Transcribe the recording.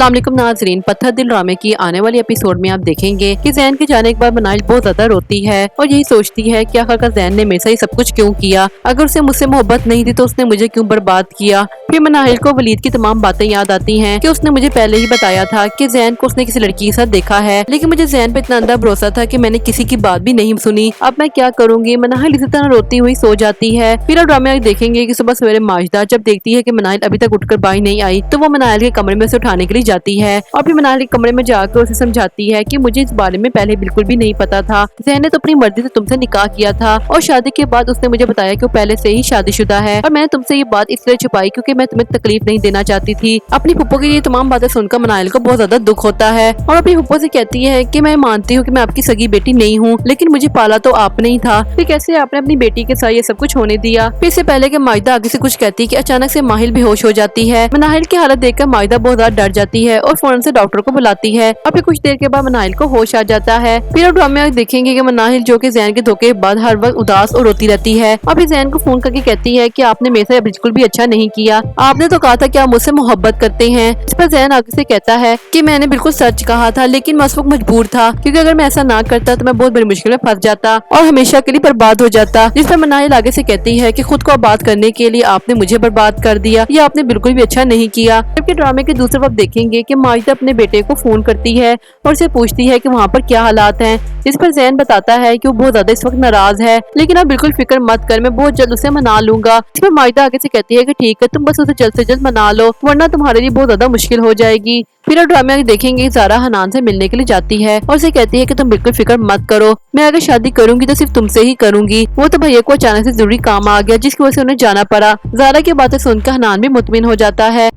अस्सलाम वालेकुम नाजरीन, पत्थर दिल ड्रामे की आने वाली एपिसोड में आप देखेंगे कि ज़ैन के जाने के बाद मनाइल बहुत ज्यादा रोती है और यही सोचती है कि आखिरकार ज़ैन ने मेरे से ही सब कुछ क्यों किया। अगर उसे मुझसे मोहब्बत नहीं थी तो उसने मुझे क्यों बर्बाद किया। फिर मनाइल को वलीद की तमाम बातें याद आती हैं कि उसने मुझे पहले ही बताया था कि ज़ैन को उसने किसी लड़की के साथ देखा है, लेकिन मुझे ज़ैन पे इतना अंधा भरोसा था कि मैंने किसी की बात भी नहीं सुनी। अब मैं क्या करूंगी। मनाइल इसी तरह रोती हुई सो जाती है। फिर आप ड्रामे में देखेंगे कि सुबह सवेरे माजिदा जब देखती है कि मनाइल अभी तक उठकर बाहर नहीं आई तो वो मनाइल के कमरे में से उठाने के लिए जाती है और फिर मनाइल के कमरे में जाकर उसे समझाती है कि मुझे इस बारे में पहले बिल्कुल भी नहीं पता था। ज़ैन ने तो अपनी मर्जी से तुमसे निकाह किया था और शादी के बाद उसने मुझे बताया कि वो पहले से ही शादीशुदा है और मैंने तुमसे ये बात इसलिए छुपाई क्योंकि मैं तुम्हें तकलीफ नहीं देना चाहती थी। अपनी फुप्पो की ये तमाम बातें सुनकर मनाइल को बहुत ज्यादा दुख होता है और अपनी फुप्पो से कहती है कि मैं मानती हूँ कि मैं आपकी सगी बेटी नहीं हूँ, लेकिन मुझे पाला तो आपने ही था। फिर कैसे आपने अपनी बेटी के साथ ये सब कुछ होने दिया। फिर इससे पहले कि माजिदा आगे से कुछ कहती कि अचानक से माहिल बेहोश हो जाती है। मनाइल की हालत देखकर माजिदा बहुत ज्यादा डर जाती है और फौरन से डॉक्टर को बुलाती है और फिर कुछ देर के बाद मनाइल को होश आ जाता है। फिर अब ड्रामे में देखेंगे कि मनाइल जो कि ज़ैन के धोखे के बाद हर वक्त उदास और रोती रहती है और फिर ज़ैन को फोन करके कहती है कि आपने मेरे साथ बिल्कुल भी अच्छा नहीं किया। आपने तो कहा था कि आप मुझसे मोहब्बत करते हैं। इस पर ज़ैन आगे से कहता है कि मैंने बिल्कुल सच कहा था, लेकिन मैं उस वक्त मजबूर था क्योंकि अगर मैं ऐसा ना करता तो मैं बहुत बड़ी मुश्किल में फंस जाता और हमेशा के लिए बर्बाद हो जाता। जिस पर मनाइल आगे से कहती है कि खुद को आबाद करने के लिए आपने मुझे बर्बाद कर दिया, ये आपने बिल्कुल भी अच्छा नहीं किया। जबकि ड्रामे के दूसरे वक्त देखेंगे कि माजिदा अपने बेटे को फोन करती है और उसे पूछती है कि वहाँ पर क्या हालात हैं। जिस पर ज़ैन बताता है कि वो बहुत ज्यादा इस वक्त नाराज है, लेकिन आप बिल्कुल फिक्र मत कर, मैं बहुत जल्द उसे मना लूंगा। इस पर माजिदा आगे से कहती है कि ठीक है, तुम बस उसे जल्द से जल्द मना लो वरना तुम्हारे लिए बहुत ज्यादा मुश्किल हो जाएगी। फिर आप ड्रामे में देखेंगे ज़ारा हनान से मिलने के लिए जाती है और उसे कहती है कि तुम बिल्कुल फिक्र मत करो, मैं अगर शादी करूंगी तो सिर्फ तुमसे ही करूंगी। वो तो भैया को अचानक से जरूरी काम आ गया जिसकी वजह से उन्हें जाना पड़ा। ज़ारा की बातें सुनकर हनान भी मुतमिन हो जाता है।